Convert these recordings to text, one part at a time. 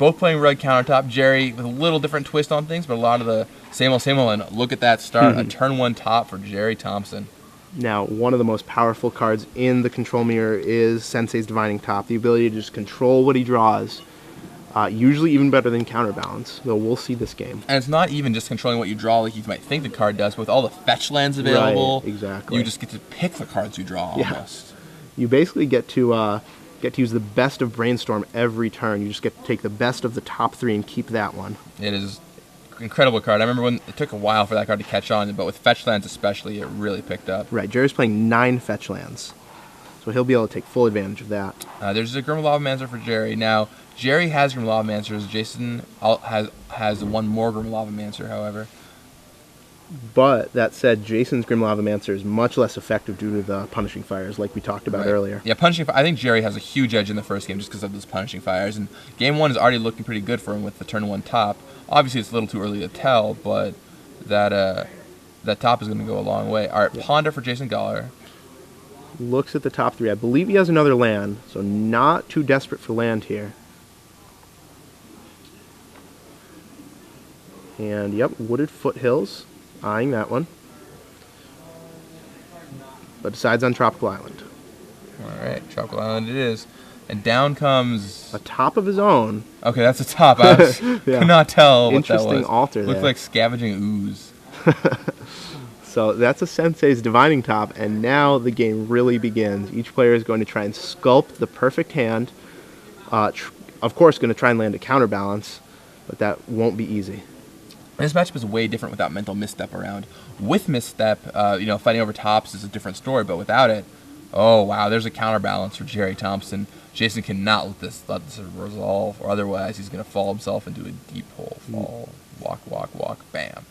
both playing red countertop. Gerry with a little different twist on things, but a lot of the same old, and look at that start. A turn 1 top for Gerry Thompson. Now, one of the most powerful cards in the control mirror is Sensei's Divining Top, the ability to just control what he draws, usually even better than Counterbalance, though we'll see this game. And it's not even just controlling what you draw like you might think the card does, but with all the fetch lands available, right, exactly. You just get to pick the cards you draw almost. You basically get to use the best of Brainstorm every turn. You just get to take the best of the top 3 and keep that one. It is incredible card. I remember when it took a while for that card to catch on, but with fetch lands especially, it really picked up. Right, Gerry's playing 9 fetch lands, so he'll be able to take full advantage of that. There's a Grim Lavamancer for Gerry. Now, Gerry has Grim Lavamancers. Jason has one more Grim Lavamancer, however. But that said, Jason's Grim Lavamancer is much less effective due to the Punishing Fires, like we talked about earlier. Yeah, Punishing Fire. I think Gerry has a huge edge in the first game just because of those Punishing Fires, and game 1 is already looking pretty good for him with the turn 1 top. Obviously, it's a little too early to tell, but that top is going to go a long way. All right, Ponder for Jason Golliher. Looks at the top 3. I believe he has another land, so not too desperate for land here. And, yep, Wooded Foothills. Eyeing that one. But decides on Tropical Island. All right, Tropical Island it is. And down comes... a top of his own. Okay, that's a top. I could not tell what that was. Interesting altar there. Looked like scavenging ooze. So that's a Sensei's Divining Top, and now the game really begins. Each player is going to try and sculpt the perfect hand. Of course, going to try and land a counterbalance, but that won't be easy. This matchup is way different without mental misstep around. With misstep, fighting over tops is a different story, but without it, oh wow, there's a counterbalance for Gerry Thompson. Jason cannot let this resolve, or otherwise he's going to fall himself into a deep hole. Fall, walk, bam.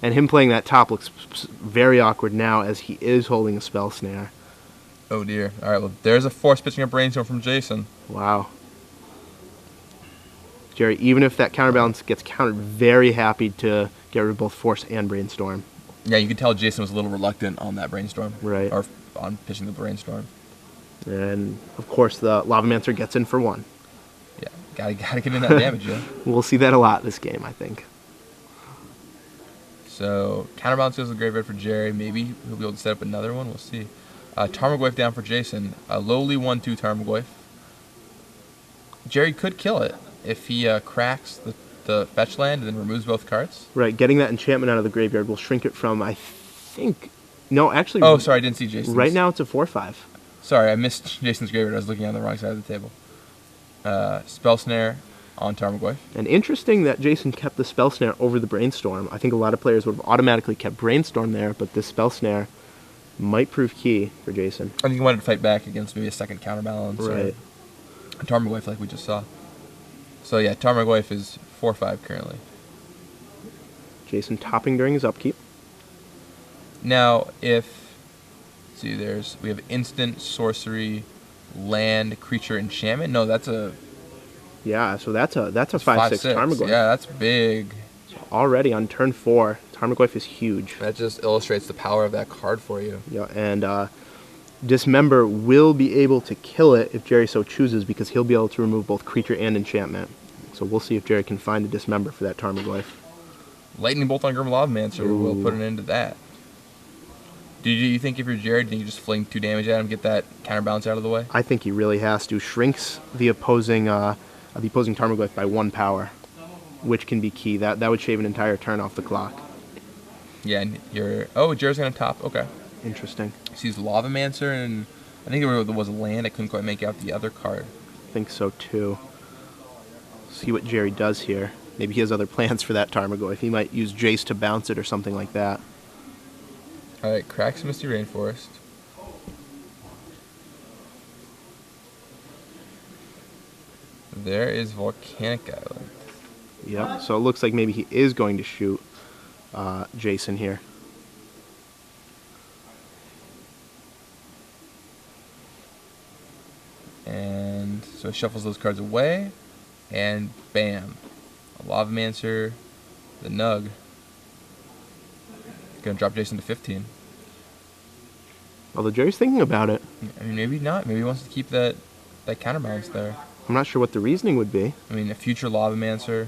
And him playing that top looks very awkward now, as he is holding a Spell Snare. Oh dear. All right, well, there's a force pitching a Brainstorm from Jason. Wow. Gerry, even if that counterbalance gets countered, very happy to get rid of both Force and Brainstorm. Yeah, you could tell Jason was a little reluctant on that Brainstorm. Right. Or on pitching the Brainstorm. And, of course, the Lavamancer gets in for 1. Yeah, gotta get in that damage, yeah. We'll see that a lot this game, I think. So, counterbalance goes to the graveyard for Gerry. Maybe he'll be able to set up another one. We'll see. Tarmogoyf down for Jason. A lowly 1-2 Tarmogoyf. Gerry could kill it if he cracks the fetch land and then removes both cards. Right, getting that enchantment out of the graveyard will shrink it from, I think... No, actually... Oh, sorry, I didn't see Jason's. Right now it's a 4/5. Sorry, I missed Jason's graveyard. I was looking on the wrong side of the table. Spell Snare on Tarmogoyf. And interesting that Jason kept the Spell Snare over the Brainstorm. I think a lot of players would have automatically kept Brainstorm there, but this Spell Snare might prove key for Jason. I think he wanted to fight back against maybe a second counterbalance. Right. Or Tarmogoyf like we just saw. So yeah, Tarmogoyf is 4/5 currently. Jason topping during his upkeep. Now, we have instant, sorcery, land, creature, enchantment. No, that's a... Yeah, so that's a 5/6 Tarmogoyf. Yeah, that's big. So already on turn 4, Tarmogoyf is huge. That just illustrates the power of that card for you. Yeah, and Dismember will be able to kill it if Gerry so chooses, because he'll be able to remove both creature and enchantment. So we'll see if Gerry can find a Dismember for that Tarmogoyf. Lightning Bolt on Grim Lavamancer will put an end to that. Do you think if you're Gerry, do you just fling 2 damage at him, get that counterbalance out of the way? I think he really has to. Shrinks the opposing Tarmogoyf by 1 power, which can be key. That would shave an entire turn off the clock. Yeah, and Gerry's going to top. Okay. Interesting. Sees Lavamancer, and I think there was a land. I couldn't quite make out the other card. I think so too. See what Gerry does here. Maybe he has other plans for that Tarmogoyf. He might use Jace to bounce it or something like that. Alright, cracks Misty Rainforest. There is Volcanic Island. Yep, so it looks like maybe he is going to shoot Jason here. And so he shuffles those cards away, and bam. A Lavamancer, the Nug. Gonna drop Jason to 15. Although Gerry's thinking about it. I mean, maybe not. Maybe he wants to keep that counterbalance there. I'm not sure what the reasoning would be. I mean, a future Lavamancer,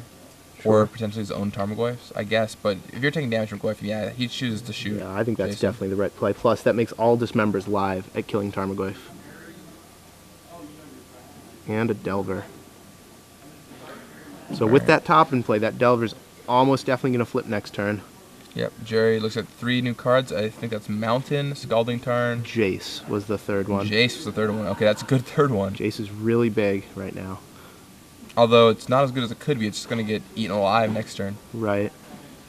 Sure. or potentially his own Tarmogoyfs, I guess. But if you're taking damage from Goyf, yeah, he chooses to shoot. Yeah, I think that's Jason. definitely the right play. Plus, that makes all Dismembers live at killing Tarmogoyf. And a Delver. So with that top in play, that Delver's almost definitely going to flip next turn. Yep, Gerry looks at 3 new cards. I think that's Mountain, Scalding Tarn. Jace was the third one. Jace was the third one. Okay, that's a good third one. Jace is really big right now. Although it's not as good as it could be. It's just going to get eaten alive next turn. Right.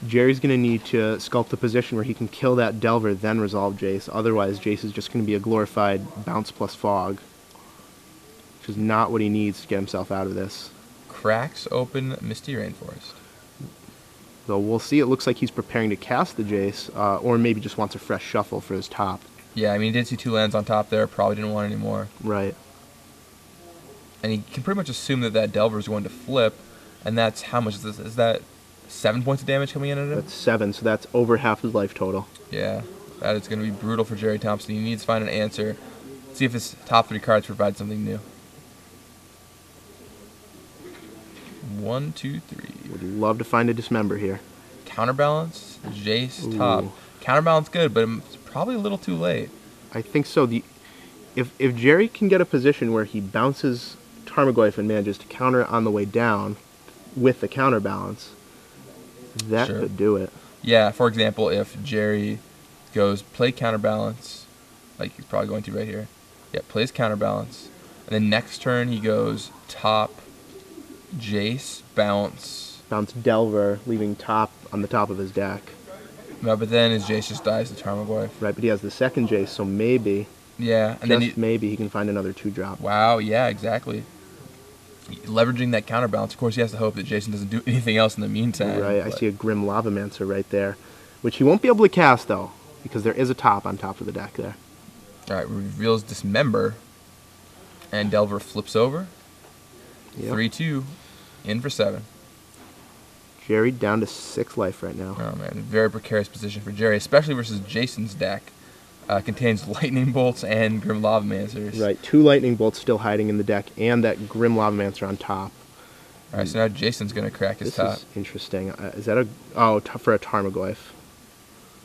Jerry's going to need to sculpt the position where he can kill that Delver, then resolve Jace. Otherwise, Jace is just going to be a glorified bounce plus fog, which is not what he needs to get himself out of this. Cracks open Misty Rainforest. So we'll see. It looks like he's preparing to cast the Jace, or maybe just wants a fresh shuffle for his top. Yeah, I mean, he did see 2 lands on top there. Probably didn't want any more. Right. And he can pretty much assume that that Delver is going to flip, and that's how much is this? Is that 7 points of damage coming in at him? That's 7, so that's over half his life total. Yeah, that is going to be brutal for Gerry Thompson. He needs to find an answer. See if his top 3 cards provide something new. 1, 2, 3. Would love to find a Dismember here. Counterbalance, Jace, Ooh. top. Counterbalance good, but it's probably a little too late. I think so. If Jerry can get a position where he bounces Tarmogoyf and manages to counter it on the way down with the counterbalance, that Sure. could do it. Yeah, for example, if Gerry goes play counterbalance, like he's probably going to right here. Yeah, plays counterbalance. And then next turn he goes top, Jace, bounce. Bounce Delver, leaving top on the top of his deck. No, but then his Jace just dies to Tarmogoyf. Right, but he has the second Jace, so maybe, Yeah, and then maybe he can find another 2-drop. wow, yeah, exactly. Leveraging that counterbalance, of course, he has to hope that Jason doesn't do anything else in the meantime. Right, I see a Grim Lavamancer right there, which he won't be able to cast, though, because there is a top on top of the deck there. All right, reveals Dismember, and Delver flips over. Yep. 3-2, in for 7. Jerry down to 6 life right now. Oh man, very precarious position for Gerry, especially versus Jason's deck. Contains Lightning Bolts and Grim Lavamancers. Right, 2 Lightning Bolts still hiding in the deck, and that Grim Lavamancer on top. All right, so now Jason's going to crack his top. This is interesting. Is that for a Tarmogoyf?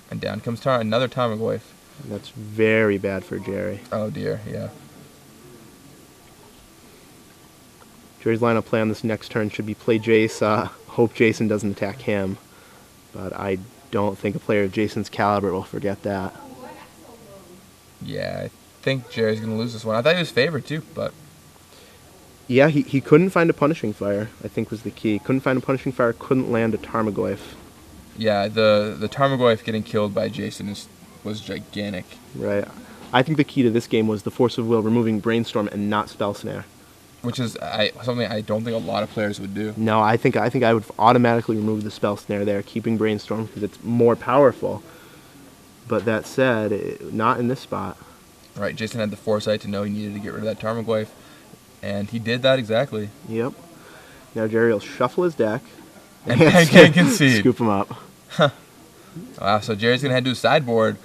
And down comes another Tarmogoyf. That's very bad for Jerry. Oh dear, yeah. Jerry's lineup play on this next turn should be play Jace, hope Jason doesn't attack him. But I don't think a player of Jason's caliber will forget that. Yeah, I think Jerry's going to lose this one. I thought he was favored too, but... Yeah, he couldn't find a Punishing Fire, I think was the key. Couldn't find a Punishing Fire, couldn't land a Tarmogoyf. Yeah, the Tarmogoyf getting killed by Jason was gigantic. Right. I think the key to this game was the Force of Will removing Brainstorm and not Spell Snare. Which is something I don't think a lot of players would do. No, I think I would automatically remove the Spell Snare there, keeping Brainstorm because it's more powerful. But that said, not in this spot. Right, Jason had the foresight to know he needed to get rid of that Tarmogoyf, and he did that exactly. Yep. Now Jerry will shuffle his deck And can't concede. Scoop him up. Wow, so Jerry's going to head to his sideboard.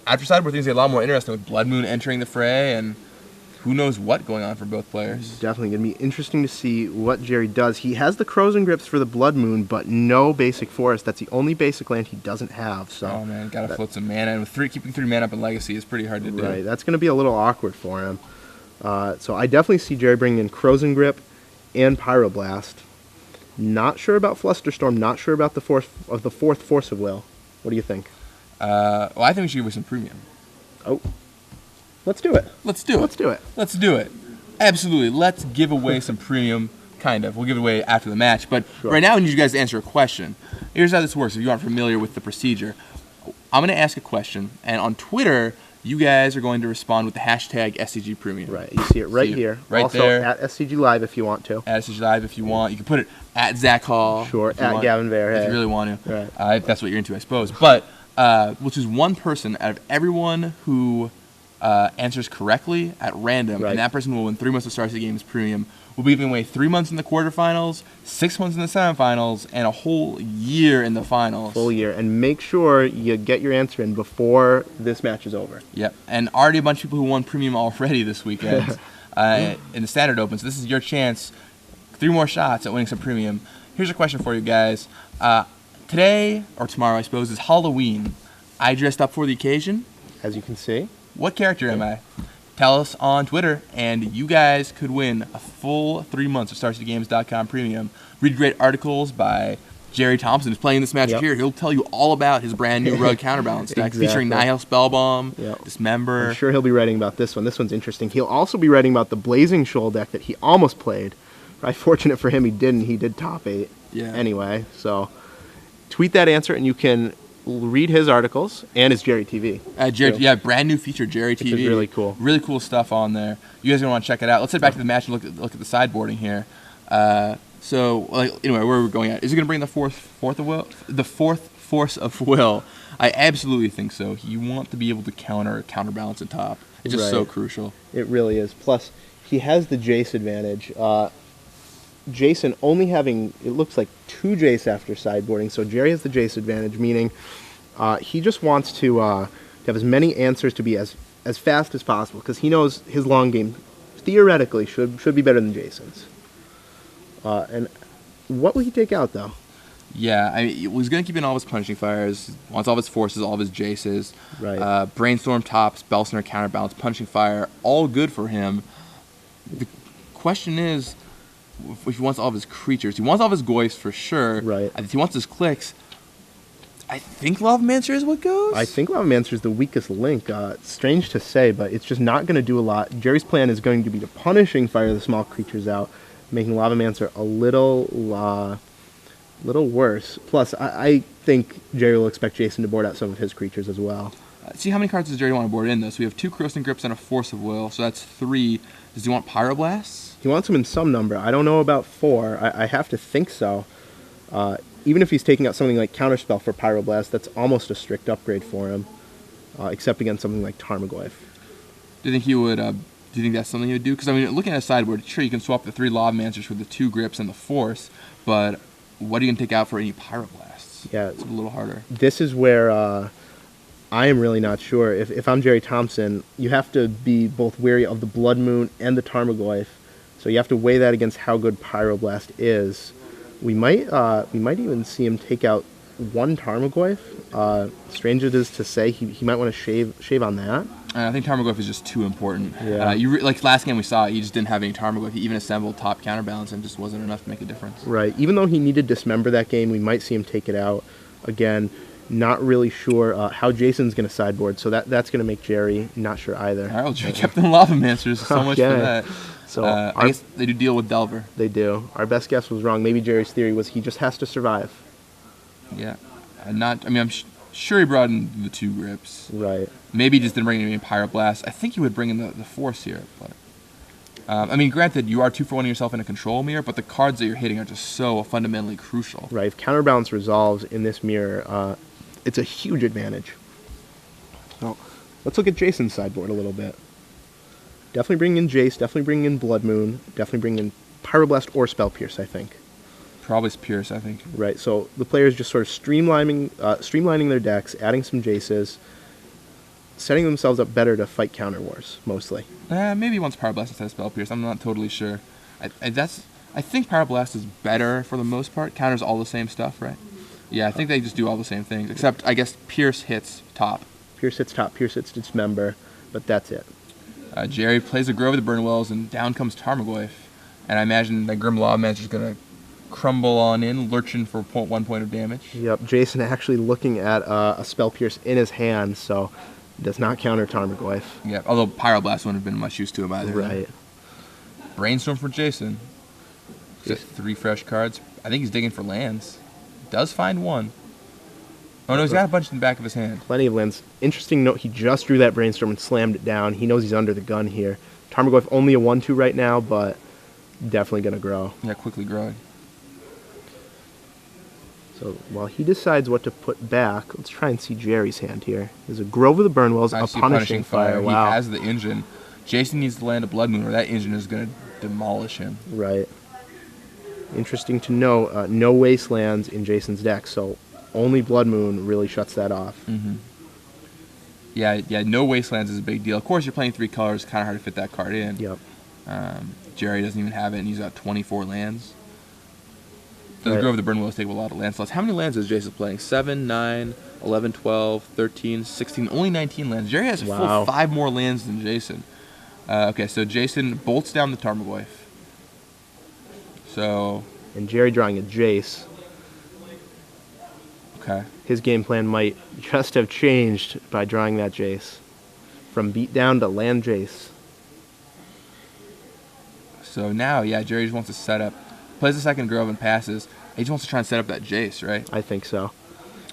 After sideboard, things get a lot more interesting with Blood Moon entering the fray, and who knows what going on for both players. Definitely going to be interesting to see what Jerry does. He has the Crows and Grips for the Blood Moon, but no basic forest. That's the only basic land he doesn't have. So Oh man, gotta float some mana, and with keeping 3 mana up in Legacy is pretty hard to do. Right, that's going to be a little awkward for him. So I definitely see Jerry bringing in Crows and Grip and Pyroblast. Not sure about Flusterstorm. Not sure about the fourth Force of Will. What do you think? Well, I think we should give away some premium. Oh, let's do it. Let's do it. Let's do it. Let's do it. Absolutely. Let's give away some premium. Kind of. We'll give it away after the match. But Sure. right now, I need you guys to answer a question. Here's how this works if you aren't familiar with the procedure. I'm going to ask a question, and on Twitter, you guys are going to respond with the hashtag SCG Premium. Right, you see it right here. Right also, there. at SCG Live if you want to. At SCG Live if you want. You can put it at Zach Hall. Sure, if you at want, Gavin Bear. if you really want to. Right. If that's what you're into, I suppose. But we'll choose one person out of everyone who answers correctly at random, Right. and that person will win 3 months of Star City Games Premium. We'll be giving away 3 months in the quarterfinals, 6 months in the semifinals, and a whole year in the finals. Full year. And make sure you get your answer in before this match is over. Yep, and already a bunch of people who won Premium already this weekend. in the Standard Open. So this is your chance. 3 more shots at winning some premium. Here's a question for you guys. Today, or tomorrow, I suppose, is Halloween. I dressed up for the occasion. As you can see. What character am I? Tell us on Twitter, and you guys could win a full 3 months of StarCityGames.com premium. Read great articles by Gerry Thompson, who's playing this match here. He'll tell you all about his brand new Rug Counterbalance deck, featuring Nihil Spellbomb, Dismember. I'm sure he'll be writing about this one. This one's interesting. He'll also be writing about the Blazing Shoal deck that he almost played. Right, fortunate for him, he didn't. He did top 8 anyway. So tweet that answer, and you can read his articles and his Gerry TV. Brand new feature, Gerry TV. Which is really cool. Really cool stuff on there. You guys are going to want to check it out. Let's head back to the match and look at the sideboarding here. Anyway, where are we going at? Is he going to bring the fourth force of will? I absolutely think so. You want to be able to counterbalance at top. It's just so crucial. It really is. Plus, he has the Jace advantage. Jason only having, it looks like 2 Jace after sideboarding, so Gerry has the Jace advantage, meaning he just wants to have as many answers to be as fast as possible, because he knows his long game theoretically should be better than Jason's. And what will he take out, though? Yeah, he's going to keep in all of his Punishing Fires, wants all of his Forces, all of his Jaces. Right. Brainstorm, Top, Spell Center, Counterbalance, Punishing Fire, all good for him. The question is, if he wants all of his creatures, he wants all of his Goyfs for sure. Right. If he wants his clicks, I think Lavamancer is what goes. I think Lavamancer is the weakest link. Strange to say, but it's just not going to do a lot. Gerry's plan is going to be to Punishing Fire the small creatures out, making Lavamancer a little worse. Plus, I think Gerry will expect Jason to board out some of his creatures as well. See, how many cards does Gerry want to board in, though? So we have 2 Corrosive Grips and a Force of Will, so that's 3. Does he want Pyroblasts? He wants them in some number. I don't know about 4. I have to think so. Even if he's taking out something like Counterspell for Pyroblast, that's almost a strict upgrade for him, except against something like Tarmogoyf. Do you think he would? Do you think that's something he would do? Because looking at a sideboard, sure you can swap the 3 Lavamancers with the 2 Grips and the Force, but what are you gonna take out for any Pyroblasts? Yeah, it's a little harder. This is where I am really not sure. If I'm Gerry Thompson, you have to be both wary of the Blood Moon and the Tarmogoyf. So you have to weigh that against how good Pyroblast is. We might even see him take out 1 Tarmogoyf. Strange it is to say, he might want to shave on that. I think Tarmogoyf is just too important. Yeah. Like last game we saw, he just didn't have any Tarmogoyf. He even assembled top Counterbalance and just wasn't enough to make a difference. Right. Even though he needed Dismember that game, we might see him take it out. Again, not really sure how Jason's going to sideboard, so that's going to make Gerry not sure either. All right, well, Gerry kept them Lavamancers, so much for that. So I guess they do deal with Delver. They do. Our best guess was wrong. Maybe Gerry's theory was he just has to survive. Yeah. I'm sure he brought in the 2 Grips. Right. Maybe he just didn't bring in any Pyroblast. I think he would bring in the Force here. But granted, you are 2 for 1 yourself in a control mirror, but the cards that you're hitting are just so fundamentally crucial. Right. If Counterbalance resolves in this mirror, it's a huge advantage. So let's look at Jason's sideboard a little bit. Definitely bringing in Jace, definitely bringing in Blood Moon, definitely bringing in Pyroblast or Spell Pierce, I think. Probably Pierce, I think. Right, so the players just sort of streamlining their decks, adding some Jaces, setting themselves up better to fight counter wars, mostly. Maybe he wants Pyroblast instead of Spell Pierce. I'm not totally sure. I think Pyroblast is better for the most part. Counters all the same stuff, right? Yeah, I think they just do all the same things, except I guess Pierce hits top. Pierce hits top, Pierce hits Dismember, but that's it. Gerry plays a Grove of the Burnwells, and down comes Tarmogoyf. And I imagine that Grim Lawmancer is going to crumble on in, lurching for 1 point of damage. Yep, Jason actually looking at a Spell Pierce in his hand, so does not counter Tarmogoyf. Yeah, although Pyroblast wouldn't have been much use to him either. Right. Brainstorm for Jason. Just 3 fresh cards. I think he's digging for lands. Does find 1. Oh no, he's got a bunch in the back of his hand. Plenty of lands. Interesting note, he just drew that Brainstorm and slammed it down. He knows he's under the gun here. Tarmogoyf only a 1-2 right now, but definitely going to grow. Yeah, quickly growing. So while he decides what to put back, let's try and see Gerry's hand here. There's a Grove of the Burnwells, a Punishing Fire. Wow. He has the engine. Jason needs to land a Blood Moon, or that engine is going to demolish him. Right. Interesting to know, no Wastelands in Jason's deck, so only Blood Moon really shuts that off. Mm-hmm. Yeah, no Wastelands is a big deal. Of course, you're playing 3 colors, kind of hard to fit that card in. Yep. Gerry doesn't even have it, and he's got 24 lands. The Right. Grove of the Burn Willows take up a lot of land slots. How many lands is Jason playing? 7, 9, 11, 12, 13, 16, only 19 lands. Gerry has a Wow. full 5 more lands than Jason. Okay, so Jason bolts down the Tarmogoyf. So, And Gerry drawing a Jace. okay. His game plan might just have changed by drawing that Jace. From beatdown to land Jace. So now, yeah, Gerry just wants to set up. Plays the second Grove and passes. He just wants to try and set up that Jace, right? I think so.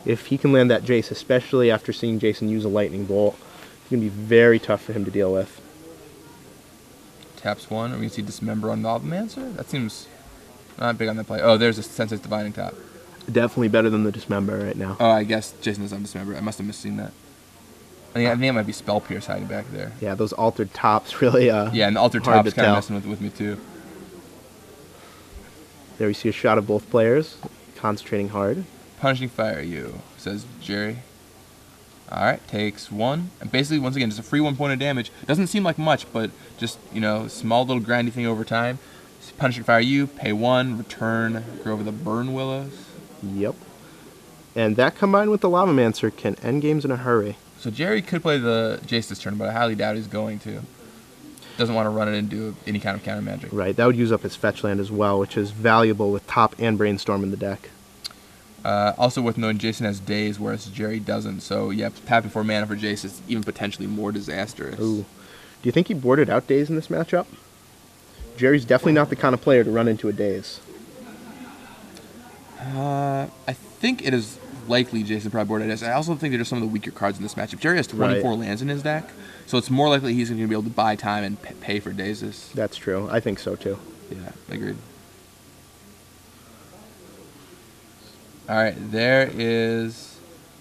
If he can land that Jace, especially after seeing Jason use a lightning bolt, it's going to be very tough for him to deal with. Taps 1. Are we going to see Dismember on Novelmancer? That seems not big on that play. Oh, there's a Sensei's Divining Top. Definitely better than the Dismember right now. Oh, I guess Jason doesn't have Dismember. I must have misseen that. I think it might be Spell Pierce hiding back there. Yeah, those altered tops really Yeah, and the Altered hard Top's to kind of tell. messing with me too. There we see a shot of both players concentrating hard. Punishing Fire you, says Gerry. Alright, takes 1. And basically, once again, just a free 1 point of damage. Doesn't seem like much, but just, small little grindy thing over time. Punishing Fire you, pay 1, return Grove of the Burn Willows. Yep. And that combined with the Lavamancer can end games in a hurry. So Gerry could play the Jace this turn, but I highly doubt he's going to. Doesn't want to run it and do any kind of counter magic. Right, that would use up his fetch land as well, which is valuable with Top and Brainstorm in the deck. Also worth noting, Jason has Daze, whereas Gerry doesn't. So, yeah, tapping 4 mana for Jace is even potentially more disastrous. Ooh. Do you think he boarded out Daze in this matchup? Jerry's definitely not the kind of player to run into a Daze. I think it is likely Jason probably boarded Daze. I also think they're just some of the weaker cards in this matchup. Gerry has 24 lands in his deck, so it's more likely he's going to be able to buy time and pay for Dazes. That's true. I think so, too. Yeah, agreed. Alright, there is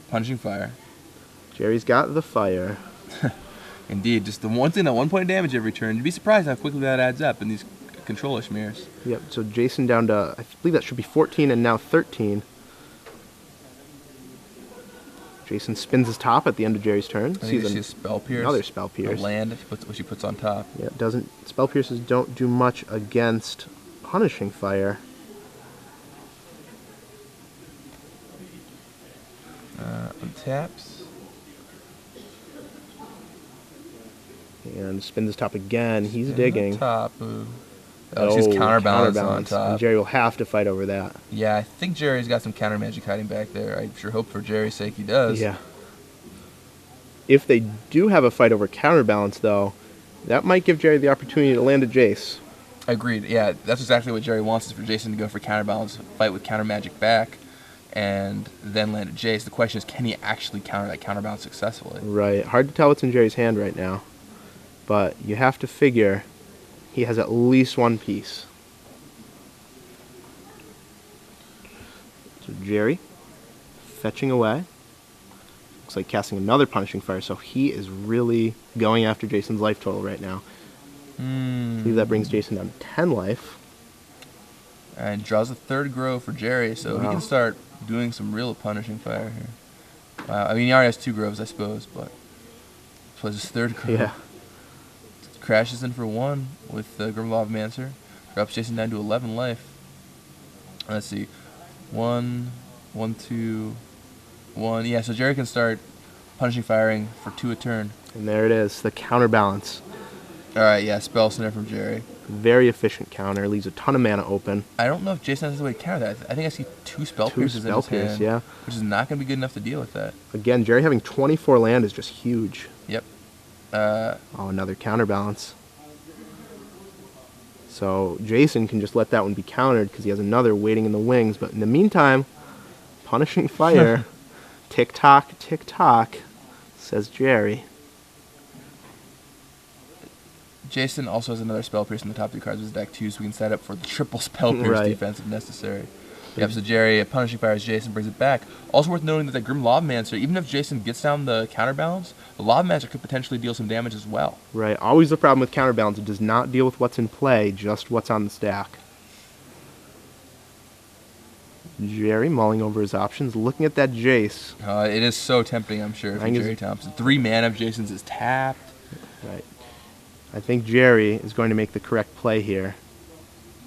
Punishing Fire. Jerry's got the fire. Indeed, just the one thing, that 1 point of damage every turn. You'd be surprised how quickly that adds up in these control-ish mirrors. Yep, so Jason down to, I believe that should be 14 and now 13. Jason spins his top at the end of Jerry's turn. I think you see a Spell Pierce. Another Spell Pierce. A land, which he puts on top. Yeah, it doesn't. Spell Pierces don't do much against Punishing Fire. Untaps. And spins his top again. He's And digging. the top. Ooh. Oh, she's counterbalance on top. And Gerry will have to fight over that. Yeah, I think Jerry's got some counter magic hiding back there. I sure hope for Jerry's sake he does. Yeah. If they do have a fight over counterbalance, though, that might give Gerry the opportunity to land a Jace. Agreed. Yeah, that's exactly what Gerry wants, is for Jason to go for counterbalance, fight with counter magic back, and then land a Jace. The question is, can he actually counter that counterbalance successfully? Right. Hard to tell what's in Jerry's hand right now. But you have to figure he has at least one piece. So Gerry, fetching away. Looks like casting another Punishing Fire, so he is really going after Jason's life total right now. I believe that brings Jason down to 10 life. And draws a third Grove for Gerry, so he Wow. can start doing some real Punishing Fire here. Wow. I mean, he already has 2 Groves, I suppose, but plays his third Grove. Yeah. Crashes in for 1 with the Lavamancer. Drops Jason down to 11 life. Let's see. 1, 1, 2, 1. Yeah, so Gerry can start Punishing Firing for 2 a turn. And there it is, the counterbalance. Alright, yeah, Spell Snare from Gerry. Very efficient counter, leaves a ton of mana open. I don't know if Jason has a way to counter that. I think I see 2 Spell Pierces Spell in his Pierce, hand, yeah. which is not going to be good enough to deal with that. Again, Gerry having 24 land is just huge. Yep. Oh, another counterbalance. So Jason can just let that one be countered because he has another waiting in the wings. But in the meantime, Punishing Fire, tick-tock, tick-tock, says Gerry. Jason also has another Spell Pierce in the top 2 cards of his deck too, so we can set up for the triple Spell Pierce Right. defense if necessary. Yep, so Gerry, Punishing Fires Jason, brings it back. Also worth noting that the Grim Lavamancer, even if Jason gets down the counterbalance, the Lavamancer could potentially deal some damage as well. Right, always the problem with counterbalance. It does not deal with what's in play, just what's on the stack. Gerry mulling over his options, looking at that Jace. It is so tempting, I'm sure, for think it's- Gerry Thompson. 3 mana of Jason's is tapped. Right. I think Gerry is going to make the correct play here.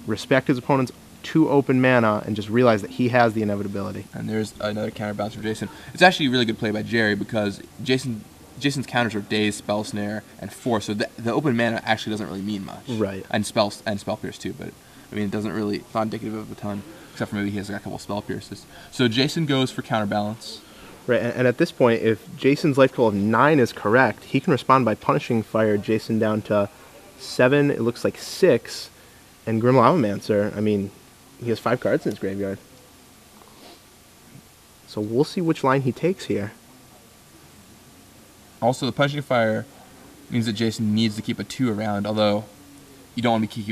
Respect his opponent's 2 open mana and just realize that he has the inevitability. And there's another counterbalance for Jason. It's actually a really good play by Gerry because Jason's counters are Daze, Spell Snare, and Force, so the open mana actually doesn't really mean much. Right. And Spell Pierce too, but I mean it doesn't really, it's not indicative of a ton, except for maybe he has like a couple Spell Pierces. So Jason goes for counterbalance. Right, and at this point, if Jason's life total of 9 is correct, he can respond by punishing fire Jason down to 7, it looks like 6, and Grim Lavamancer, I mean, he has 5 cards in his graveyard. So we'll see which line he takes here. Also, the punishing fire means that Jason needs to keep a 2 around, although you don't want to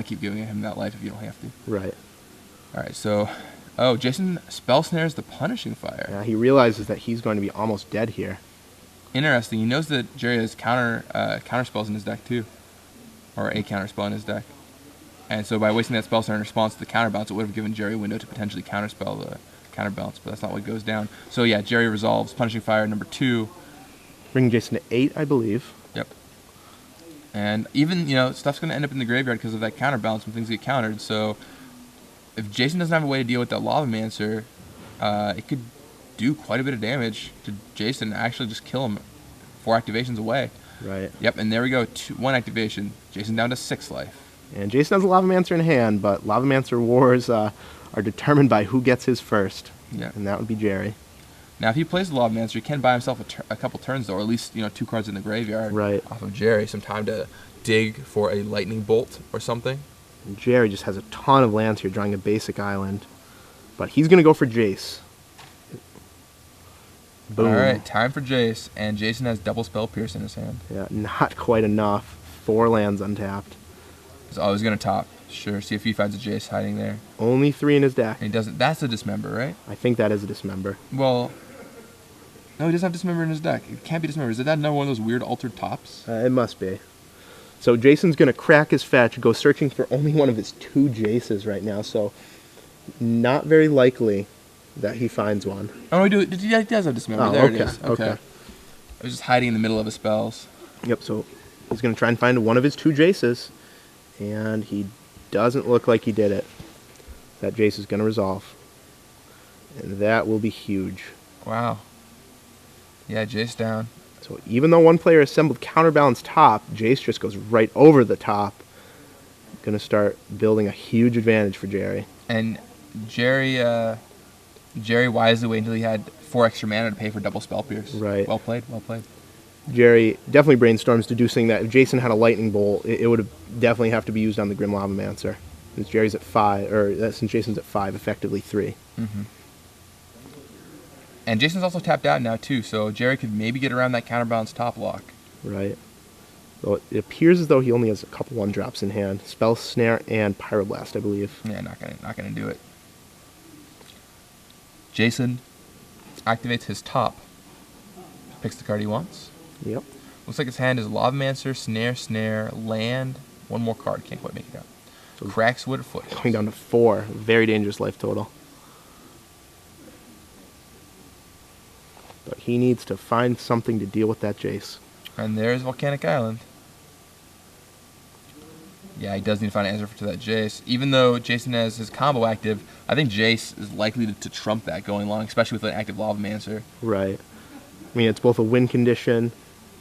keep giving him that life if you don't have to. Right. All right, so Jason Spell Snares the punishing fire. Yeah, he realizes that he's going to be almost dead here. Interesting. He knows that Gerry has counter spells in his deck too, or a counter spell in his deck, and so by wasting that spell snare in response to the counterbalance, it would have given Gerry a window to potentially counterspell the counterbalance, but that's not what goes down. So yeah, Gerry resolves punishing fire number 2. Bringing Jason to 8, I believe. Yep. And even, stuff's going to end up in the graveyard because of that counterbalance when things get countered. So if Jason doesn't have a way to deal with that Lavamancer, it could do quite a bit of damage to Jason and actually just kill him 4 activations away. Right. Yep, and there we go. 1 activation. Jason down to 6 life. And Jason has a Lavamancer in hand, but Lavamancer wars are determined by who gets his first. Yeah. And that would be Gerry. Now, if he plays the Lavamancer, he can buy himself a couple turns, though, or at least 2 cards in the graveyard off of Gerry. Some time to dig for a lightning bolt or something. And Gerry just has a ton of lands here, drawing a basic island. But he's going to go for Jace. Boom. All right, time for Jace, and Jason has double Spell Pierce in his hand. Yeah, not quite enough. 4 lands untapped. So he's going to top. Sure, see if he finds a Jace hiding there. Only 3 in his deck. And he doesn't. That's a Dismember, right? I think that is a Dismember. Well, no, he doesn't have Dismember in his deck. It can't be Dismember. Is that another one of those weird altered tops? It must be. So Jason's going to crack his fetch, go searching for only one of his 2 Jaces right now, so not very likely that he finds one. Oh, no, he does have Dismember. Oh, there okay, it is. okay. I was just hiding in the middle of his spells. Yep, so he's going to try and find one of his 2 Jaces, and he doesn't look like he did it. That Jace is going to resolve. And that will be huge. Wow. Yeah, Jace down. So even though one player assembled counterbalance top, Jace just goes right over the top. Going to start building a huge advantage for Gerry. And Gerry wisely waited until he had 4 extra mana to pay for double Spell Pierce. Right. Well played, well played. Gerry definitely brainstorms deducing that if Jason had a lightning bolt, it would definitely have to be used on the Grim Lavamancer. Since Jerry's at 5, or since Jason's at 5, effectively 3. Mm-hmm. And Jason's also tapped out now too, so Gerry could maybe get around that counterbalance top lock. Right. So it appears as though he only has a couple 1-drops in hand. Spell Snare and Pyroblast, I believe. Yeah, not gonna do it. Jason activates his top. Picks the card he wants. Yep. Looks like his hand is Lavamancer, Snare, land, 1 more card. Can't quite make it out. So Crackswood Foot. Going down to 4. Very dangerous life total. But he needs to find something to deal with that Jace. And there's Volcanic Island. Yeah, he does need to find an answer to that Jace. Even though Jason has his combo active, I think Jace is likely to trump that going long, especially with an active Lavamancer. Right. I mean, it's both a win condition.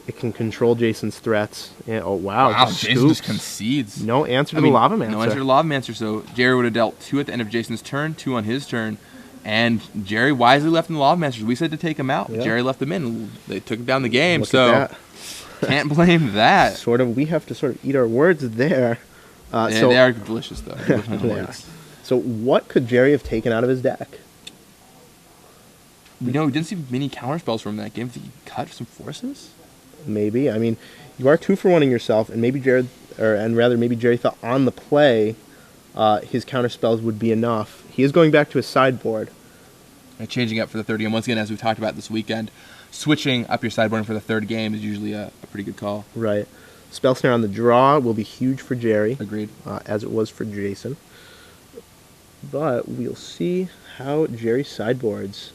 It can control Jason's threats. And, oh, wow. Jason just concedes. No answer to the Lavamancer. No answer to Lavamancer, so Gerry would have dealt 2 at the end of Jason's turn, 2 on his turn, and Gerry wisely left in the Lavamancer. We said to take him out, but Gerry left him in. They took him down the game, so can't blame that. We have to sort of eat our words there. So they are delicious, though. Yeah. So what could Gerry have taken out of his deck? We didn't see many counterspells from that game. Did he cut some forces? Maybe. I mean, you are 2-for-1ing yourself, and maybe Gerry thought on the play his counterspells would be enough. He is going back to his sideboard. And changing up for the third game. Once again, as we've talked about this weekend, switching up your sideboard for the third game is usually a pretty good call. Right. Spell Snare on the draw will be huge for Gerry. Agreed. As it was for Jason. But we'll see how Gerry sideboards.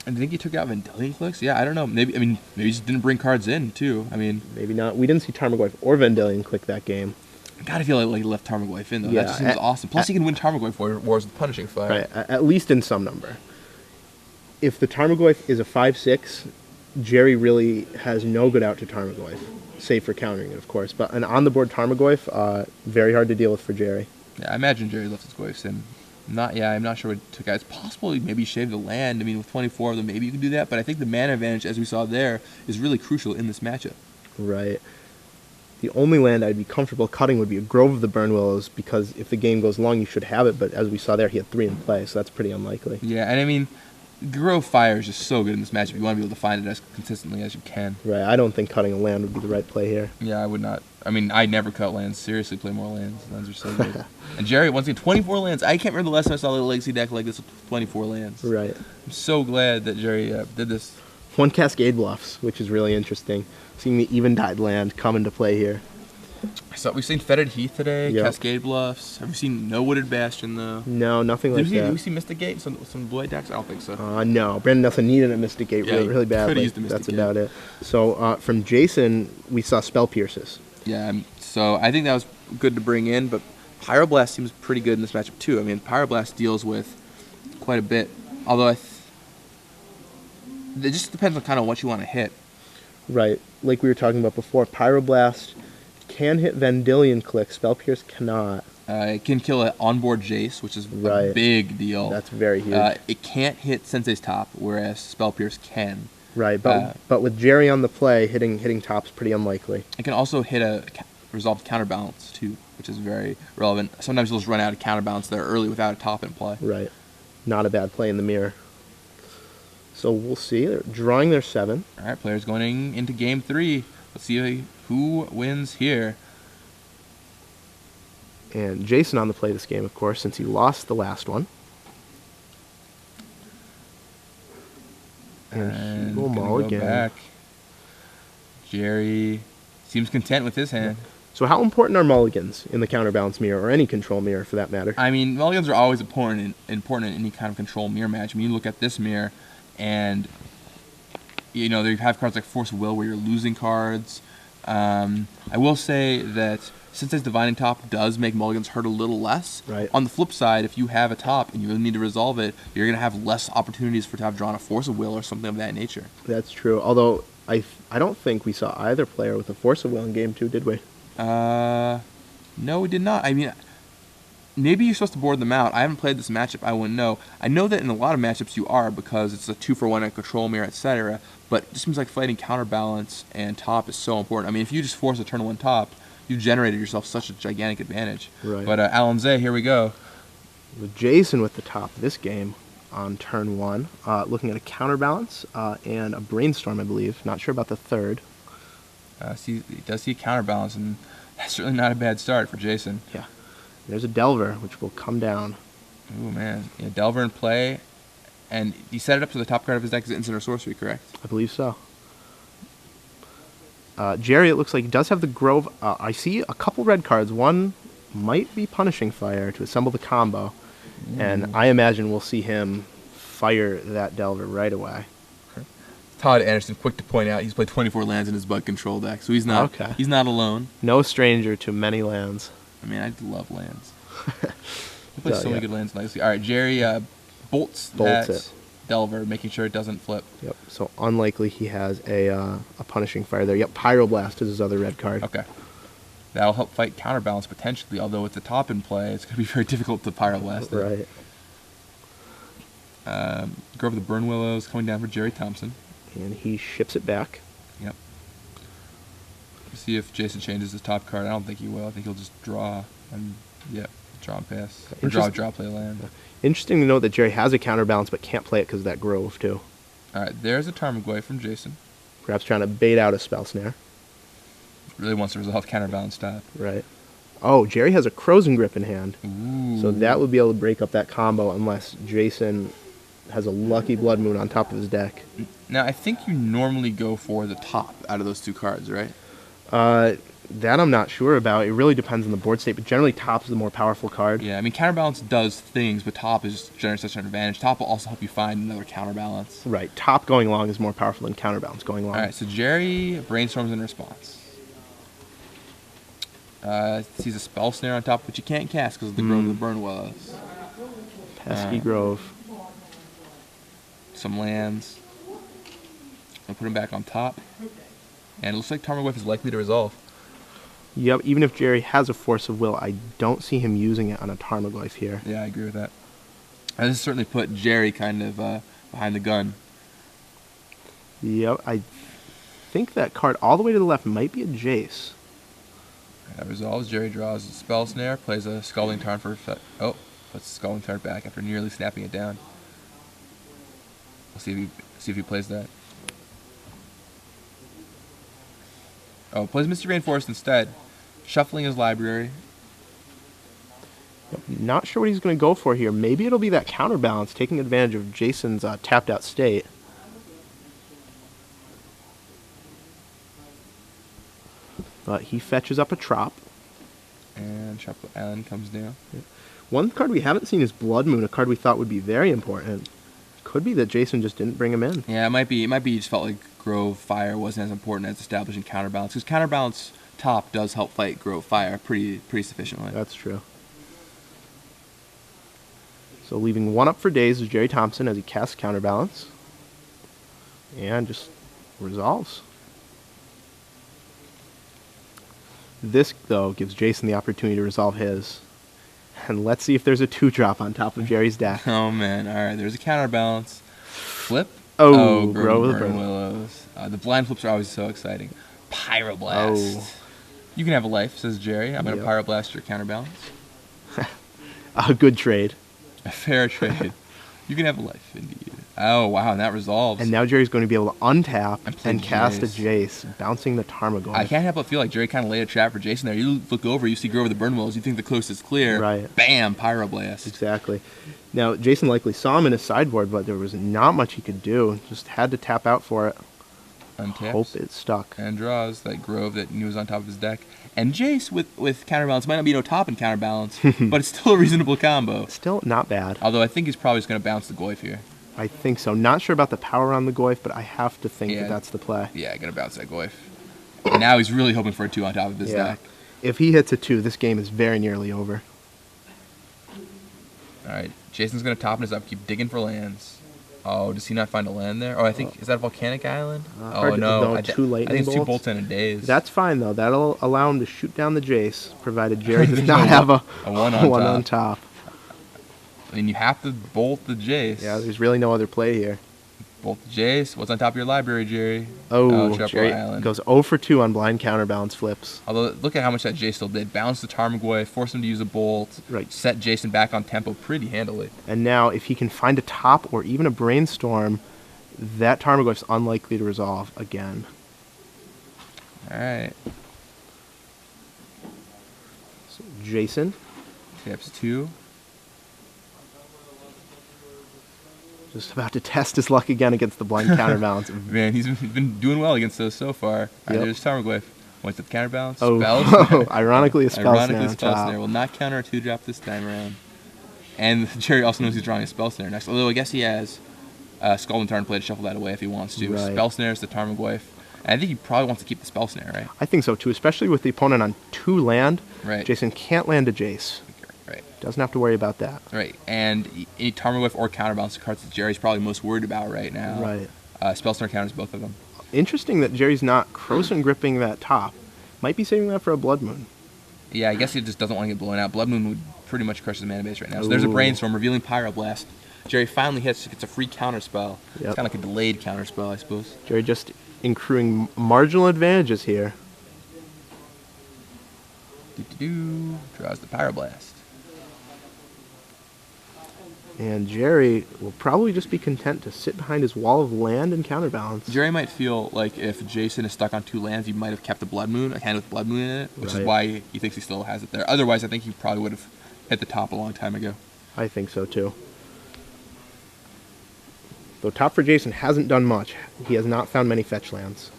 And I think he took out Vendilion Clicks. Yeah, I don't know. Maybe he just didn't bring cards in too. I mean, maybe not. We didn't see Tarmogoyf or Vendilion Click that game. I gotta feel like he left Tarmogoyf in though. Yeah, That just seems awesome. Plus, he can win Tarmogoyf wars with Punishing Fire. Right, at least in some number. If the Tarmogoyf is a 5/6, Gerry really has no good out to Tarmogoyf, save for countering it, of course. But an on-the-board Tarmogoyf, very hard to deal with for Gerry. Yeah, I imagine Gerry left his Goyfs in. I'm not sure what he took out. It's possible he maybe shaved the land. I mean, with 24 of them, maybe you can do that. But I think the mana advantage, as we saw there, is really crucial in this matchup. Right. The only land I'd be comfortable cutting would be a Grove of the Burn Willows, because if the game goes long, you should have it. But as we saw there, he had 3 in play, so that's pretty unlikely. Yeah, and I mean, Grove Fire is just so good in this matchup. You want to be able to find it as consistently as you can. Right. I don't think cutting a land would be the right play here. Yeah, I would not. I mean, I never cut lands. Seriously, play more lands. Lands are so good. And Gerry, once again, 24 lands. I can't remember the last time I saw a legacy deck like this with 24 lands. Right. I'm so glad that Gerry did this. 1 Cascade Bluffs, which is really interesting. Seeing the Eventide land come into play here. So we've seen Fetid Heath today, Yep. Cascade Bluffs. Have we seen No Wooded Bastion though? No, nothing like Did we that. see Mystic Gate? Some blue white decks? I don't think so. No, Brandon Nelson needed a Mystic Gate Yeah, really, he really could've badly. used the Mystic That's Gate. about it. So from Jason, we saw Spell Pierces. Yeah, so I think that was good to bring in, but Pyroblast seems pretty good in this matchup too. I mean, Pyroblast deals with quite a bit, although it just depends on kind of what you want to hit. Right. Like we were talking about before, Pyroblast can hit Vendilion Click. Spell Pierce cannot. It can kill an onboard Jace, which is a Right. big deal. That's very huge. It can't hit Sensei's top, whereas Spell Pierce can. Right, but with Gerry on the play, hitting top's pretty unlikely. It can also hit a resolved counterbalance too, which is very relevant. Sometimes you'll just run out of counterbalance there early without a top in play. Right. Not a bad play in the mirror. So we'll see. They're drawing their 7. All right, players going into game 3. Let's see who wins here. And Jason on the play this game, of course, since he lost the last one. And he will gonna maul go again. back. Gerry seems content with his hand. So how important are mulligans in the counterbalance mirror, or any control mirror for that matter? I mean, mulligans are always important in any kind of control mirror match. I mean, you look at this mirror, and you know, you have cards like Force of Will where you're losing cards. I will say that Sensei's Divining Top does make mulligans hurt a little less. Right. On the flip side, if you have a top and you really need to resolve it, you're going to have less opportunities to have drawn a Force of Will or something of that nature. That's true. Although I don't think we saw either player with a Force of Will in game 2, did we? No, we did not. I mean, maybe you're supposed to board them out. I haven't played this matchup. I wouldn't know. I know that in a lot of matchups you are, because it's a 2-for-1 and control mirror, etc. But it just seems like fighting counterbalance and top is so important. I mean, if you just force a turn 1 top, you've generated yourself such a gigantic advantage. Right. But Alanze, here we go. With Jason with the top of this game on turn 1, looking at a counterbalance and a brainstorm, I believe. Not sure about the third. He does see a counterbalance, and that's certainly not a bad start for Jason. Yeah. There's a Delver, which will come down. Ooh, man. Yeah, Delver in play. And he set it up so the top card of his deck is instant or sorcery, correct? I believe so. Gerry, it looks like, does have the Grove. I see a couple red cards. One might be Punishing Fire to assemble the combo. And I imagine we'll see him fire that Delver right away. Todd Anderson, quick to point out, he's played 24 lands in his bug control deck, so he's not alone. No stranger to many lands. I mean, I love lands. He plays so yeah. many good lands in Legacy. All right, Gerry bolts that it. Delver, making sure it doesn't flip. Yep. So unlikely he has a Punishing Fire there. Yep. Pyroblast is his other red card. Okay. That'll help fight counterbalance potentially, although with the top in play, it's going to be very difficult to Pyroblast it. Right. Grove of the Burn Willows coming down for Gerry Thompson. And he ships it back. Yep. See if Jason changes his top card. I don't think he will. I think he'll just draw and draw and pass. Or draw, play land. Interesting to note that Gerry has a counterbalance but can't play it because of that Grove too. All right, there's a Tarmogoyf from Jason. Perhaps trying to bait out a Spell Snare. Really wants to resolve counterbalance top. Right. Oh, Gerry has a Crozen Grip in hand. Ooh. So that would be able to break up that combo unless Jason has a Lucky Blood Moon on top of his deck. Now, I think you normally go for the top out of those two cards, right? That I'm not sure about. It really depends on the board state, but generally top is the more powerful card. Yeah, I mean, counterbalance does things, but top is generally such an advantage. Top will also help you find another counterbalance. Right. Top going long is more powerful than counterbalance going long. All right, so Gerry brainstorms in response. Sees a spell snare on top, which you can't cast because of the Grove of the Burn Willows. Pesky Grove. Some lands. I'll put him back on top. And it looks like Tarmogoyf is likely to resolve. Yep, even if Gerry has a Force of Will, I don't see him using it on a Tarmogoyf here. Yeah, I agree with that. And this certainly put Gerry kind of behind the gun. Yep, I think that card all the way to the left might be a Jace. That resolves. Gerry draws a spell snare, plays a Scalding Tarn for effect. Oh, puts the Scalding Tarn back after nearly snapping it down. We'll see if he plays that. Oh, plays Misty Rainforest instead, shuffling his library. Yep, not sure what he's going to go for here. Maybe it'll be that counterbalance, taking advantage of Jason's tapped out state. But he fetches up a Trop. And Tropical Island comes down. Yep. One card we haven't seen is Blood Moon, a card we thought would be very important. Could be that Jason just didn't bring him in. Yeah, it might be. He just felt like Grove Fire wasn't as important as establishing counterbalance, because counterbalance top does help fight Grove Fire pretty sufficiently. That's true. So leaving one up for days is Gerry Thompson as he casts counterbalance. And just resolves. This, though, gives Jason the opportunity to resolve his. And let's see if there's a 2-drop on top of Gerry's deck. Oh, man. All right, there's a counterbalance. Flip. Oh, Grove of of the Burn Burn. Willows. The blind flips are always so exciting. Pyroblast. Oh. You can have a life, says Gerry. I'm going to Yep. Pyroblast your counterbalance. A good trade. A fair trade. You can have a life, indeed. Oh, wow, and that resolves. And now Jerry's going to be able to untap And play and cast a Jace. Jace, bouncing the Tarmogoyf. I can't help but feel like Gerry kind of laid a trap for Jason there. You look over, you see Grove of the Burn Willows, you think the coast is clear. Right. Bam, Pyroblast. Exactly. Now, Jason likely saw him in his sideboard, but there was not much he could do. Just had to tap out for it. Untaps. Hope it stuck. And draws that Grove that he knew was on top of his deck. And Jace with counterbalance might not be no top in counterbalance, but it's still a reasonable combo. Still not bad. Although I think he's probably just going to bounce the Goyf here. I think so. Not sure about the power on the Goyf, but I have to think Yeah. that that's the play. Yeah, going to bounce that Goyf. And now he's really hoping for a 2 on top of his deck. If he hits a 2, this game is very nearly over. All right, Jason's going to top in his upkeep, digging for lands. Oh, does he not find a land there? Oh, I think, is that a volcanic island? Hard Oh, to- no. no, 2 I lightning think it's 2 bolts. bolts in a daze. That's fine, though. That'll allow him to shoot down the Jace, provided Jerry does not have a one on top. top. I mean, you have to bolt the Jace. Yeah, there's really no other play here. Bolt the Jace. What's on top of your library, Gerry? Oh, Tropical Jerry Island. goes 0 for 2 on blind counterbalance flips. Although, look at how much that Jace still did. Bounce the Tarmogoyf, force him to use a bolt, Right. set Jason back on tempo pretty handily. And now, if he can find a top or even a brainstorm, that Tarmogoyf's unlikely to resolve again. All right. So Jason, Taps 2. just about to test his luck again against the blind counterbalance. Man, he's been doing well against those so far. All right, Yep. there's Tarmogoyf. What's the counterbalance? Oh, Spells? ironically a spell Ironically, snare on spell top. snare will not counter a 2-drop this time around. And Gerry also knows he's drawing a spell snare next. Although I guess he has Skull and Tarn play to shuffle that away if he wants to. Right. Spell snares the Tarmogoyf. And I think he probably wants to keep the spell snare, right? I think so too, especially with the opponent on 2 land. Right. Jason can't land a Jace. Right. Doesn't have to worry about that. Right. And any Tarmogoyf or counterbalance cards that Jerry's probably most worried about right now. Right. Spell snare counters both of them. Interesting that Jerry's not Croson gripping that top. Might be saving that for a Blood Moon. Yeah, I guess he just doesn't want to get blown out. Blood Moon would pretty much crush his mana base right now. So there's a Ooh. brainstorm revealing Pyroblast. Jerry finally gets a free counter spell. Yep. It's kind of like a delayed counter spell, I suppose. Jerry just accruing marginal advantages here. Draws the Pyroblast. And Jerry will probably just be content to sit behind his wall of land and counterbalance. Jerry might feel like if Jason is stuck on 2 lands, he might have kept a Blood Moon, a hand with Blood Moon in it, which is Right. why he thinks he still has it there. Otherwise, I think he probably would have hit the top a long time ago. I think so too. Though top for Jason hasn't done much. He has not found many fetch lands.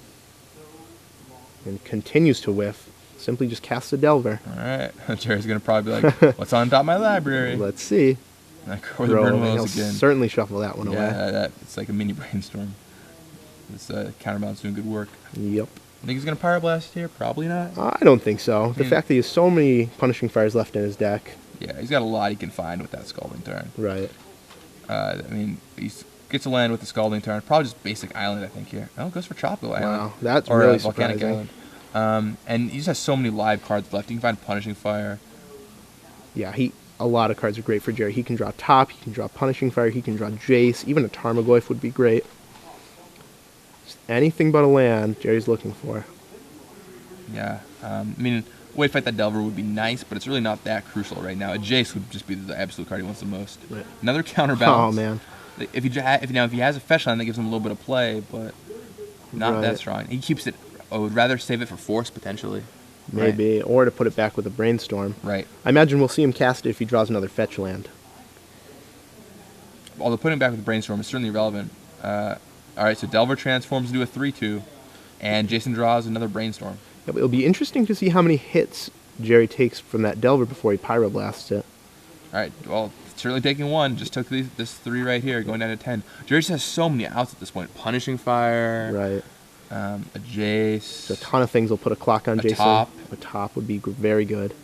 And continues to whiff. simply just casts a Delver. All right. Jerry's going to probably be like, what's on top of my library? Let's see. And I go with the Burn He'll Willows again. certainly shuffle that one away. Yeah, it's like a mini brainstorm. This counterbalance doing good work. Yep. I think he's going to Pyroblast here? Probably not. I don't think so. The fact that he has so many Punishing Fires left in his deck. Yeah, he's got a lot he can find with that Scalding Turn. Right. I mean, he gets a land with the Scalding Turn. Probably just basic Island, I think, here. Oh, goes for Tropical Island. Wow, that's or, really Volcanic surprising. Island. And he just has so many live cards left. He can find Punishing Fire. Yeah, a lot of cards are great for Gerry. He can draw Top, he can draw Punishing Fire, he can draw Jace, even a Tarmogoyf would be great. Just anything but a land Jerry's looking for. Yeah, I mean, way to fight that Delver would be nice, but it's really not that crucial right now. A Jace would just be the absolute card he wants the most. Right. Another counterbalance. Oh, man. If he has a fetch land, that gives him a little bit of play, but not that strong. He keeps it. I would rather save it for Force, potentially. Maybe, or to put it back with a Brainstorm. Right. I imagine we'll see him cast it if he draws another fetch land. Although putting it back with the Brainstorm is certainly relevant. All right, so Delver transforms into a 3/2, and Jason draws another Brainstorm. Yeah, but it'll be interesting to see how many hits Gerry takes from that Delver before he Pyroblasts it. All right, well, certainly taking one. Just took this 3 right here, going down to 10. Gerry just has so many outs at this point. Punishing Fire. Right. A Jace. So a ton of things will put a clock on A Jason. top. A top would be very good.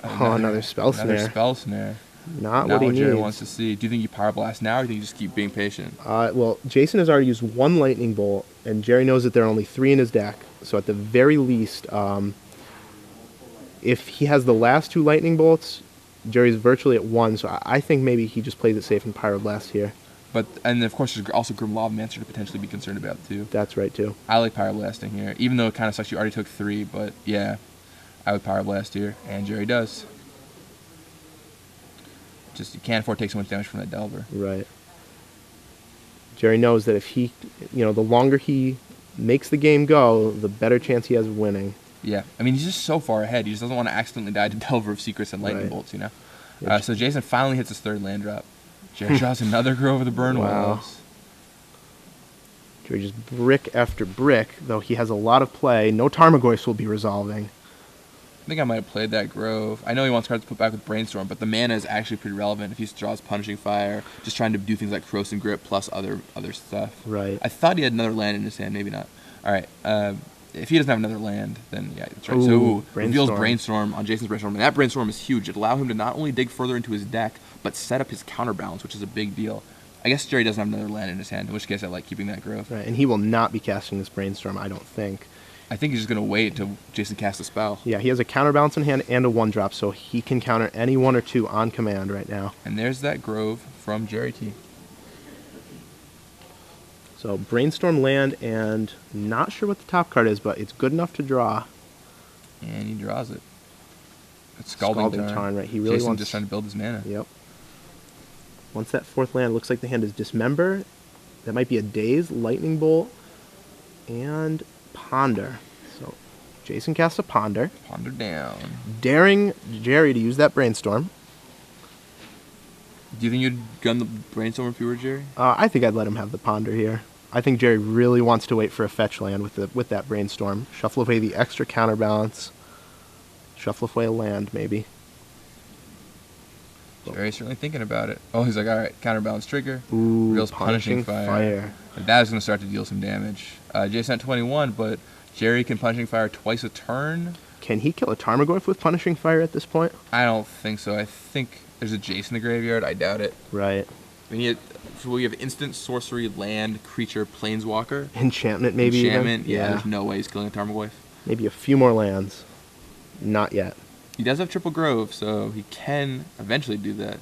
Another Spell Snare. Another Spell Snare. Not Not what he what Gerry needs. wants to see. Do you think you Pyroblast now, or do you think you just keep being patient? Well, Jason has already used one Lightning Bolt, and Gerry knows that there are only 3 in his deck. So at the very least, if he has the last 2 Lightning Bolts, Jerry's virtually at 1. So I think maybe he just plays it safe and Pyroblast here. And of course, there's also Grim Lavamancer to potentially be concerned about too. That's right too. I like Pyroblasting here, even though it kind of sucks you already took 3. But yeah, I would Pyroblast here, and Gerry does. Just you can't afford to take so much damage from that Delver. Right. Gerry knows that if he, the longer he makes the game go, the better chance he has of winning. Yeah, I mean, he's just so far ahead. He just doesn't want to accidentally die to Delver of Secrets and Lightning Bolts, Yeah, so Jason finally hits his 3rd land drop. Gerry draws another Grove of the Burn Willows. Gerry just brick after brick, though he has a lot of play. No Tarmogoyfs will be resolving. I think I might have played that Grove. I know he wants cards to put back with Brainstorm, but the mana is actually pretty relevant if he draws Punishing Fire, just trying to do things like Corrosive Grip plus other stuff. Right. I thought he had another land in his hand, maybe not. All right. If he doesn't have another land, then yeah, that's right. Ooh, Reveals Brainstorm on Jason's Brainstorm, and that Brainstorm is huge. It allows him to not only dig further into his deck, but set up his counterbalance, which is a big deal. I guess Gerry doesn't have another land in his hand, in which case I like keeping that Grove. Right, and he will not be casting this Brainstorm, I don't think. I think he's just going to wait until Jason casts a spell. Yeah, he has a counterbalance in hand and a 1-drop, so he can counter any 1 or 2 on command right now. And there's that Grove from Gerry T. So Brainstorm land, and not sure what the top card is, but it's good enough to draw. And he draws it. It's Scalding Tarn. Right? He really Jason wants just trying to build his mana. Yep. Once that 4th land, looks like the hand is Dismember. That might be a Daze, Lightning Bolt, and Ponder. So Jason casts a Ponder. Ponder down. Daring Gerry to use that Brainstorm. Do you think you'd gun the Brainstorm if you were Gerry? I think I'd let him have the Ponder here. I think Gerry really wants to wait for a fetch land with that Brainstorm. Shuffle away the extra counterbalance. Shuffle away a land, maybe. Gerry's certainly thinking about it. Oh, he's like, all right, counterbalance trigger. Ooh, Reveals Punishing Fire. And that is going to start to deal some damage. Jason at 21, but Gerry can Punishing Fire twice a turn. Can he kill a Tarmogoyf with Punishing Fire at this point? I don't think so. I think there's a Jason in the graveyard. I doubt it. Right. I mean, we have instant, sorcery, land, creature, planeswalker. Enchantment, maybe. Enchantment, even? yeah. There's no way he's killing a Tarmogoyf. Maybe a few more lands. Not yet. He does have Triple Grove, so he can eventually do that.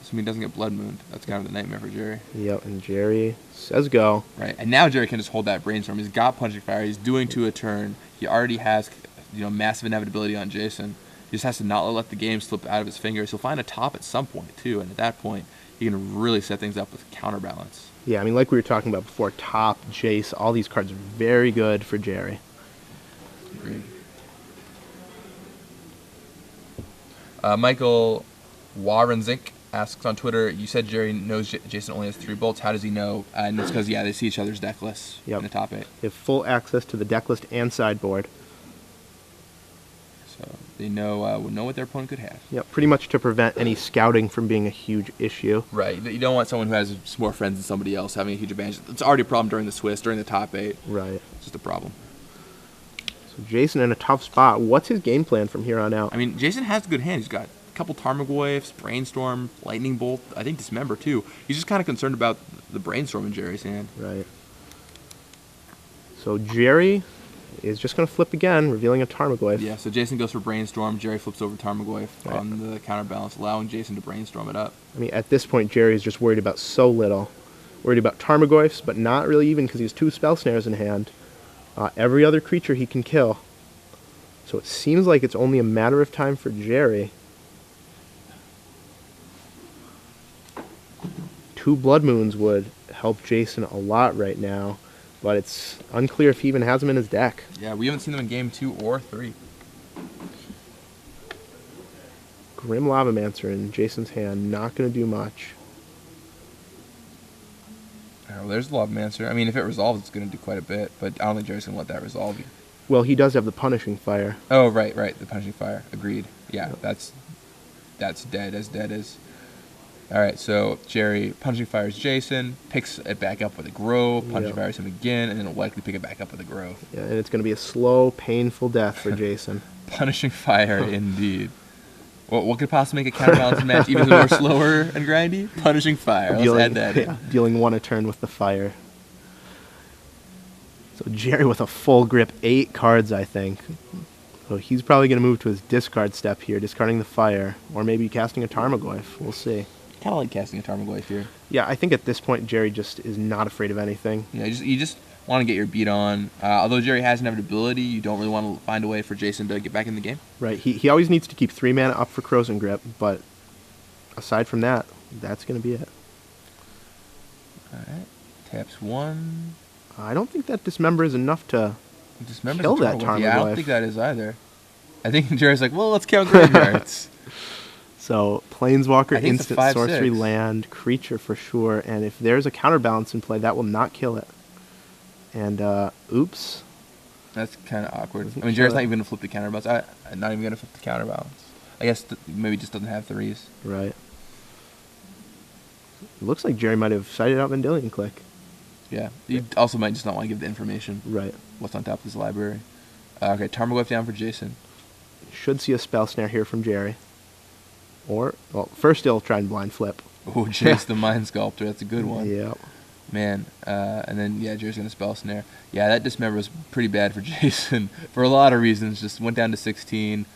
Assuming he doesn't get Blood Moon. That's kind of the nightmare for Gerry. Yep, and Gerry says go. Right, and now Gerry can just hold that Brainstorm. He's got Punching Fire. He's doing 2 a turn. He already has, massive inevitability on Jason. He just has to not let the game slip out of his fingers. He'll find a top at some point, too, and at that point, he can really set things up with counterbalance. Yeah, I mean, like we were talking about before, top, Jace, all these cards are very good for Gerry. Agreed. Michael Warenzik asks on Twitter, you said Gerry knows Jason only has 3 bolts. How does he know? And it's because, they see each other's deck lists in the top 8. They have full access to the deck list and sideboard. So they know what their opponent could have. Yep, pretty much to prevent any scouting from being a huge issue. Right. You don't want someone who has more friends than somebody else having a huge advantage. It's already a problem during the Swiss, during the top 8. Right. It's just a problem. So Jason in a tough spot. What's his game plan from here on out? I mean, Jason has a good hand. He's got a couple Tarmogoyfs, Brainstorm, Lightning Bolt, I think Dismember too. He's just kind of concerned about the Brainstorm in Gerry's hand. Right. So Gerry is just going to flip again, revealing a Tarmogoyf. Yeah, so Jason goes for Brainstorm. Gerry flips over Tarmogoyf on the counterbalance, allowing Jason to Brainstorm it up. I mean, at this point, Gerry is just worried about so little. Worried about Tarmogoyfs, but not really even because he has 2 Spell Snares in hand. Every other creature he can kill. So it seems like it's only a matter of time for Gerry. 2 Blood Moons would help Jason a lot right now, but it's unclear if he even has them in his deck. Yeah, we haven't seen them in game 2 or 3. Grim Lavamancer in Jason's hand, not going to do much. Oh, there's the Lavamancer. I mean, if it resolves, it's going to do quite a bit, but I don't think Gerry's going to let that resolve. Well, he does have the Punishing Fire. Oh, right, the Punishing Fire. Agreed. Yeah, that's dead as dead as. All right, so Gerry Punishing Fires Jason, picks it back up with a Grove, Punishing Fires him again, and then will likely pick it back up with a Grove. Yeah, and it's going to be a slow, painful death for Jason. Punishing Fire, indeed. What could possibly make a counterbalance match even more slower and grindy? Punishing Fire. Let's add that in. Dealing 1 a turn with the fire. So Gerry with a full grip, 8 cards, I think. So he's probably going to move to his discard step here, discarding the fire, or maybe casting a Tarmogoyf. We'll see. Kind of like casting a Tarmogoyf here. Yeah, I think at this point Gerry just is not afraid of anything. Yeah, you just want to get your beat on. Although Gerry has an inevitability, you don't really want to find a way for Jason to get back in the game. Right. He always needs to keep 3 mana up for Crows and Grip, but aside from that, that's going to be it. All right. Taps 1. I don't think that Dismember is enough to kill that Tarmogoyf. Yeah, I don't think that is either. I think Gerry's like, well, let's count graveyards. So, Planeswalker, instant 5/6. sorcery, land, creature for sure, and if there's a counterbalance in play, that will not kill it. And, oops. That's kind of awkward. I mean, Gerry's not even going to flip the counterbalance. I'm not even going to flip the counterbalance. I guess maybe just doesn't have 3s. Right. It looks like Gerry might have sided out Vendilion Click. Yeah. You also might just not want to give the information. Right. What's on top of his library. Okay, Tarmogoyf down for Jason. Should see a Spell Snare here from Gerry. Or, well, first he'll try and blind flip. Oh, Jace the Mind Sculptor. That's a good one. Yep. Man. And then, Gerry's going to Spell Snare. Yeah, that Dismember was pretty bad for Jason for a lot of reasons. Just went down to 16.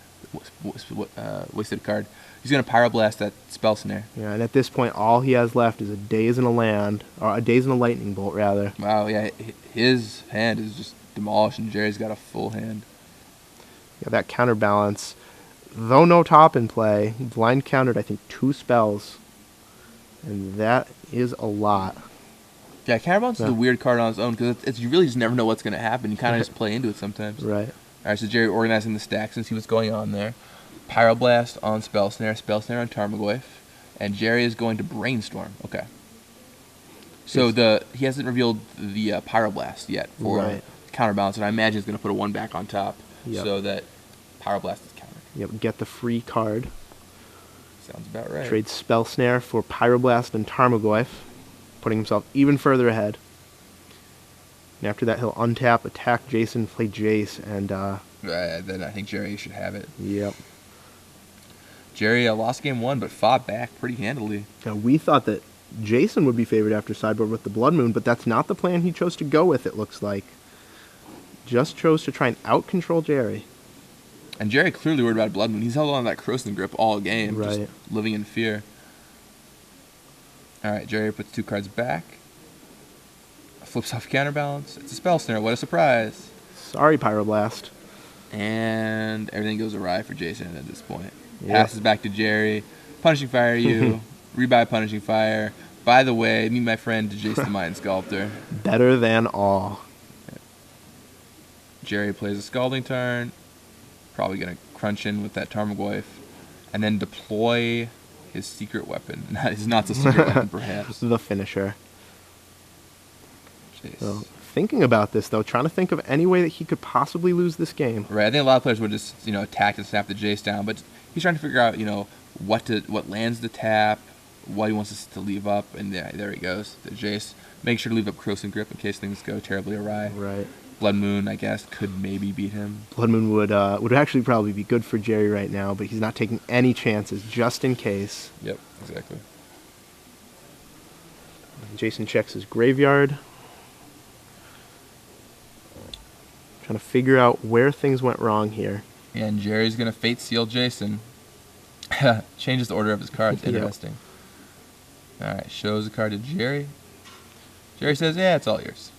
Wasted a card. He's going to Pyroblast that Spell Snare. Yeah, and at this point, all he has left is a Daze and a land, or a Daze and a Lightning Bolt, rather. Wow, yeah, his hand is just demolished, and Gerry's got a full hand. Yeah, that counterbalance, though no top in play, blind countered, I think, 2 spells. And that is a lot. Yeah, counterbalance is a weird card on its own, because you really just never know what's going to happen. You kind of just play into it sometimes. Right. All right, so Gerry organizing the stack since he was going on there. Pyroblast on Spell Snare on Tarmogoyf, and Gerry is going to Brainstorm. Okay. So he hasn't revealed the Pyroblast yet for counterbalance, and I imagine he's going to put a 1 back on top so that Pyroblast is countered. Yep, get the free card. Sounds about right. Trade Spell Snare for Pyroblast and Tarmogoyf, putting himself even further ahead. And after that, he'll untap, attack Jason, play Jace, and then I think Gerry should have it. Yep. Gerry lost game 1, but fought back pretty handily. Now, we thought that Jason would be favored after sideboard with the Blood Moon, but that's not the plan he chose to go with, it looks like. Just chose to try and out-control Gerry. And Gerry clearly worried about Blood Moon. He's held on to that Croson grip all game, right. Just living in fear. All right, Gerry puts 2 cards back. Flips off counterbalance. It's a Spell Snare. What a surprise. Sorry, Pyroblast. And everything goes awry for Jason at this point. Passes back to Gerry. Punishing Fire you. Rebuy Punishing Fire. By the way, meet my friend Jace the Mind Sculptor. Better than all. Gerry plays a Scalding Tarn. Probably going to crunch in with that Tarmogoyf. And then deploy his secret weapon. It's not so secret weapon, perhaps. The finisher. Jace. So, thinking about this, though, trying to think of any way that he could possibly lose this game. Right, I think a lot of players would just, attack and snap the Jace down, but he's trying to figure out, what lands to tap, what he wants us to leave up, and there he goes, the Jace. Make sure to leave up Croson Grip in case things go terribly awry. Right. Blood Moon, I guess, could maybe beat him. Blood Moon would actually probably be good for Gerry right now, but he's not taking any chances just in case. Yep, exactly. Jason checks his graveyard. Trying to figure out where things went wrong here. And Jerry's going to Fate Seal Jason. Changes the order of his cards. Interesting. Yep. All right, shows the card to Gerry. Gerry says, yeah, it's all yours.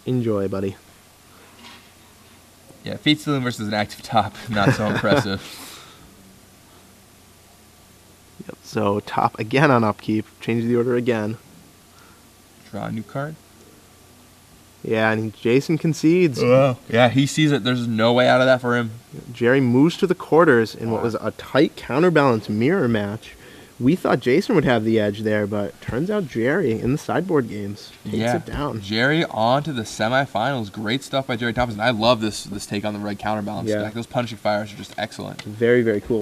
Enjoy, buddy. Yeah, Fate Sealing versus an active top. Not so impressive. Yep, so top again on upkeep. Change the order again. Draw a new card. Yeah, and Jason concedes. Yeah, he sees it. There's no way out of that for him. Gerry moves to the quarters in what was a tight counterbalance mirror match. We thought Jason would have the edge there, but turns out Gerry in the sideboard games takes it down. Gerry on to the semifinals. Great stuff by Gerry Thompson. I love this take on the red counterbalance stack. Those punishing fires are just excellent. Very, very cool.